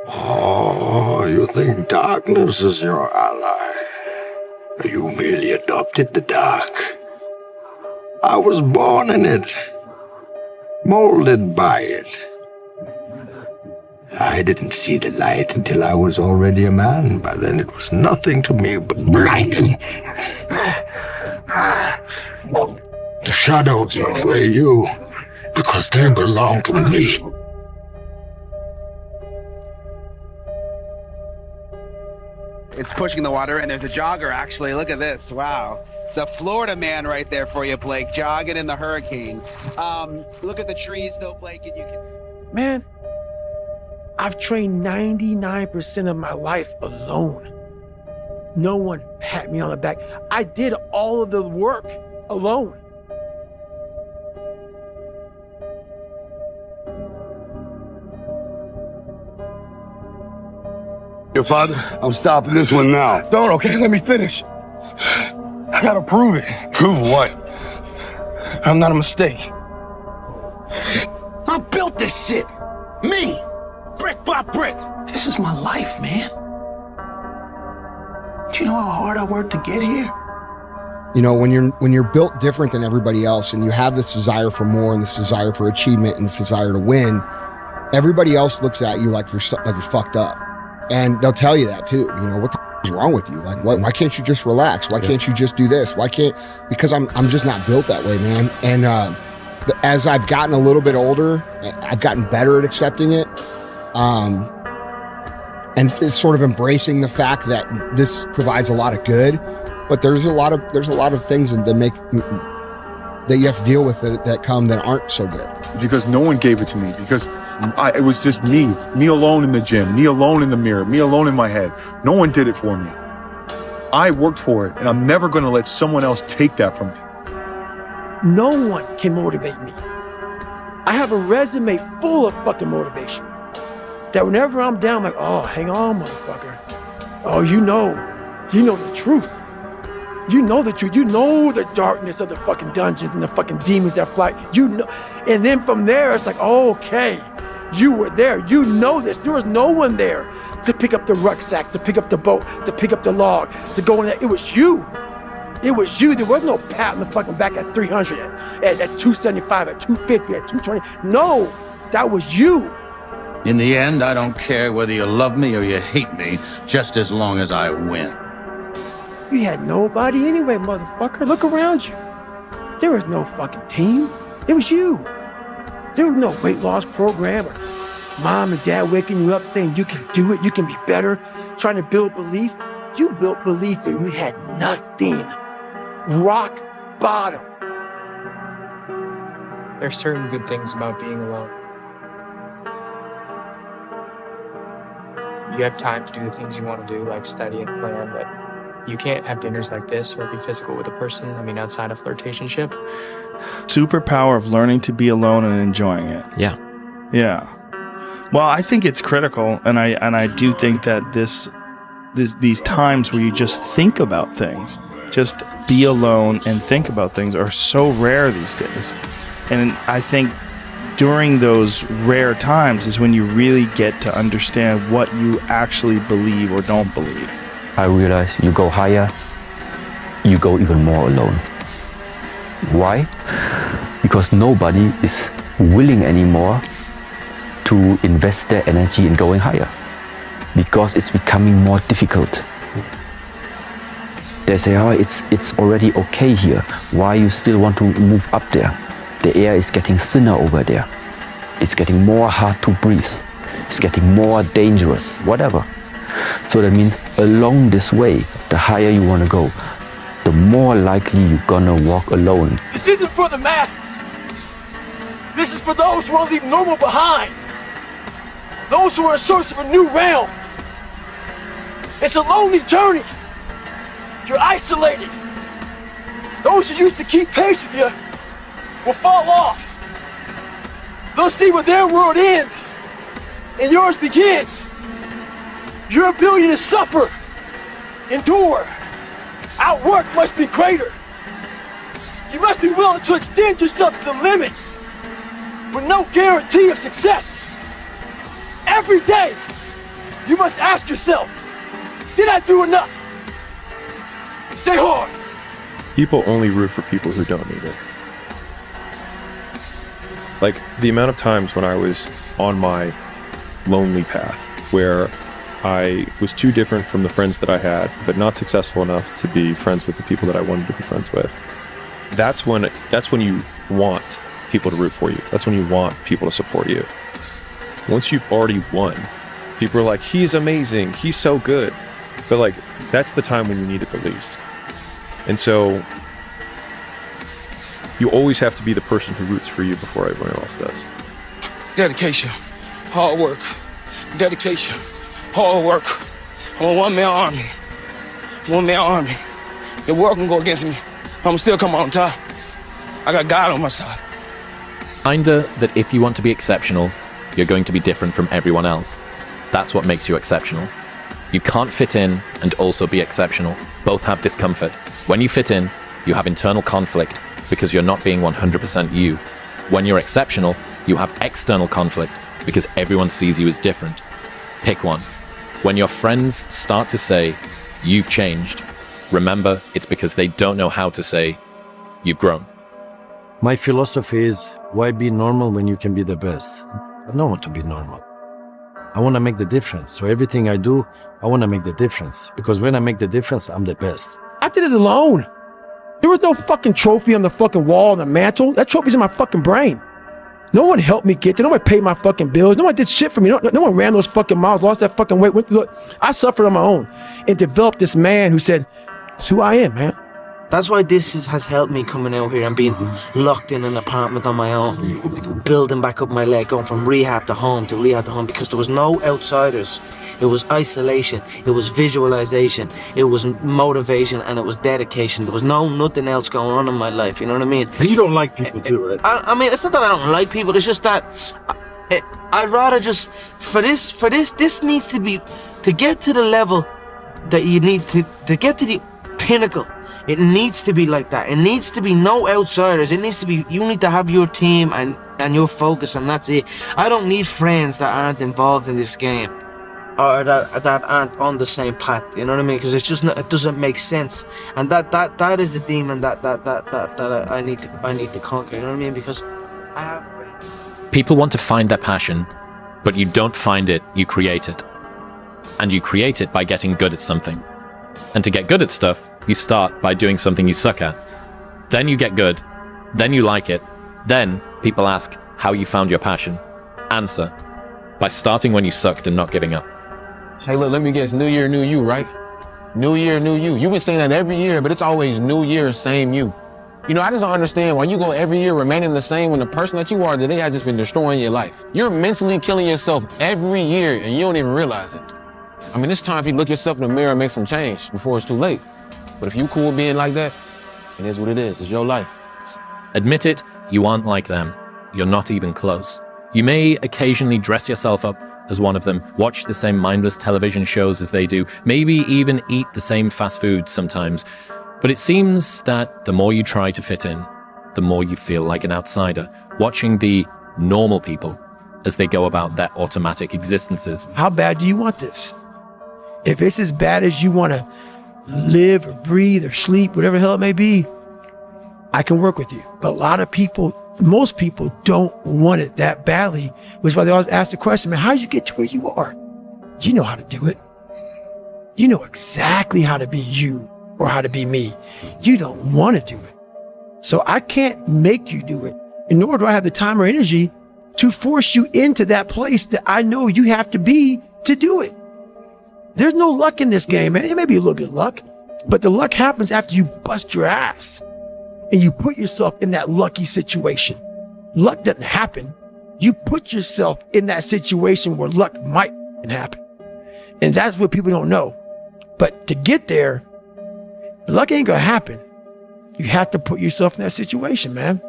Oh, you think darkness is your ally? You merely adopted the dark. I was born in it, molded by it. I didn't see the light until I was already a man. By then it was nothing to me but blinding. The shadows betray you because they belong to me. It's pushing the water, and there's a jogger, actually. Look at this. Wow. The Florida man right there for you, Blake, jogging in the hurricane. Look at the trees, though, Blake, and you can... Man, I've trained 99% of my life alone. No one pat me on the back. I did all of the work alone. Your father, I'm stopping this one now. Don't, okay? Let me finish. I gotta prove it. Prove what? I'm not a mistake. I built this shit. Me. Brick by brick. This is my life, man. Do you know how hard I worked to get here? You know, when you're built different than everybody else and you have this desire for more and this desire for achievement and this desire to win, everybody else looks at you like you're fucked up. And they'll tell you that too. You know, what the is wrong with you? Like, why can't you just relax? Why can't you just do this? Because I'm just not built that way, man. And as I've gotten a little bit older, I've gotten better at accepting it. And it's sort of embracing the fact that this provides a lot of good, but there's a lot of things that you have to deal with that aren't so good. Because no one gave it to me, because it was just me alone in the gym, me alone in the mirror, me alone in my head. No one did it for me. I worked for it, and I'm never gonna let someone else take that from me. No one can motivate me. I have a resume full of fucking motivation. That whenever I'm down, I'm like, oh, hang on, motherfucker. Oh, you know the truth. You know the truth. You know the darkness of the fucking dungeons and the fucking demons that fly. You know, and then from there, it's like, oh, okay, you were there. You know this. There was no one there to pick up the rucksack, to pick up the boat, to pick up the log, to go in there. It was you. It was you. There was no pat on the fucking back at 300, at 275, at 250, at 220. No, that was you. In the end, I don't care whether you love me or you hate me, just as long as I win. You had nobody anyway, motherfucker. Look around you. There was no fucking team. It was you. There was no weight loss program or mom and dad waking you up saying you can do it, you can be better, trying to build belief. You built belief and we had nothing. Rock bottom. There's certain good things about being alone. You have time to do the things you want to do, like study and plan, but you can't have dinners like this or be physical with a person, outside of flirtationship. Superpower of learning to be alone and enjoying it. Yeah. Yeah. Well, I think it's critical, and I do think that these times where you just think about things, just be alone and think about things, are so rare these days. And I think during those rare times is when you really get to understand what you actually believe or don't believe. I realize you go higher, you go even more alone. Why? Because nobody is willing anymore to invest their energy in going higher. Because it's becoming more difficult. They say, oh, it's already okay here. Why you still want to move up there? The air is getting thinner over there. It's getting more hard to breathe. It's getting more dangerous, whatever. So that means along this way, the higher you want to go, the more likely you're gonna walk alone. This isn't for the masses. This is for those who want to leave normal behind. Those who are in search of a new realm. It's a lonely journey. You're isolated. Those who used to keep pace with you will fall off. They'll see where their world ends and yours begins. Your ability to suffer, endure, outwork must be greater. You must be willing to extend yourself to the limit with no guarantee of success. Every day, You must ask yourself, did I do enough? Stay hard. People only root for people who don't need it. Like, the amount of times when I was on my lonely path where I was too different from the friends that I had, but not successful enough to be friends with the people that I wanted to be friends with. That's when you want people to root for you. That's when you want people to support you. Once you've already won, people are like, he's amazing, he's so good. But like, that's the time when you need it the least. And so you always have to be the person who roots for you before everyone else does. Dedication, hard work, dedication, hard work. I'm a one-man army. One-man army. The world can go against me. I'm still come on top. I got God on my side. Reminder that if you want to be exceptional, you're going to be different from everyone else. That's what makes you exceptional. You can't fit in and also be exceptional. Both have discomfort. When you fit in, you have internal conflict because you're not being 100% you. When you're exceptional, you have external conflict because everyone sees you as different. Pick one. When your friends start to say, you've changed, remember it's because they don't know how to say, you've grown. My philosophy is, why be normal when you can be the best? I don't want to be normal. I want to make the difference. So everything I do, I want to make the difference. Because when I make the difference, I'm the best. I did it alone. There was no fucking trophy on the fucking wall on the mantle. That trophy's in my fucking brain. No one helped me get there. No one paid my fucking bills. No one did shit for me. No one ran those fucking miles, lost that fucking weight, went through it. I suffered on my own and developed this man who said, it's who I am, man. That's why this has helped me coming out here and being locked in an apartment on my own, building back up my leg, going from rehab to home to rehab to home, because there was no outsiders. It was isolation, it was visualization, it was motivation, and it was dedication. There was nothing else going on in my life, you know what I mean? And you don't like people too, right? I mean, it's not that I don't like people, it's just that I'd rather just, this needs to be, to get to the level that you need to get to the pinnacle. It needs to be like that. It needs to be no outsiders. It needs to be, you need to have your team and your focus, and that's it. I don't need friends that aren't involved in this game or that aren't on the same path, you know what I mean? Because it's just not, it doesn't make sense. And that is a demon that I need to conquer, you know what I mean? Because I have friends. People want to find their passion, but you don't find it, you create it. And you create it by getting good at something. And to get good at stuff, you start by doing something you suck at. Then you get good. Then you like it. Then people ask how you found your passion. Answer: by starting when you sucked and not giving up. Hey, look, let me guess. New year, new you, right? New year, new you. You've been saying that every year, but it's always new year, same you. You know, I just don't understand why you go every year remaining the same when the person that you are today has just been destroying your life. You're mentally killing yourself every year and you don't even realize it. I mean, it's time for you to look yourself in the mirror and make some change before it's too late. But if you cool being like that, it is what it is. It's your life. Admit it, you aren't like them. You're not even close. You may occasionally dress yourself up as one of them, watch the same mindless television shows as they do, maybe even eat the same fast food sometimes. But it seems that the more you try to fit in, the more you feel like an outsider, watching the normal people as they go about their automatic existences. How bad do you want this? If it's as bad as you want to live or breathe or sleep, whatever the hell it may be, I can work with you. But a lot of people, most people don't want it that badly, which is why they always ask the question, man, how did you get to where you are? You know how to do it. You know exactly how to be you or how to be me. You don't want to do it. So I can't make you do it, and nor do I have the time or energy to force you into that place that I know you have to be to do it. There's no luck in this game, man. It may be a little bit of luck, but the luck happens after you bust your ass and you put yourself in that lucky situation. Luck doesn't happen. You put yourself in that situation where luck might happen. And that's what people don't know. But to get there, luck ain't gonna happen. You have to put yourself in that situation, man.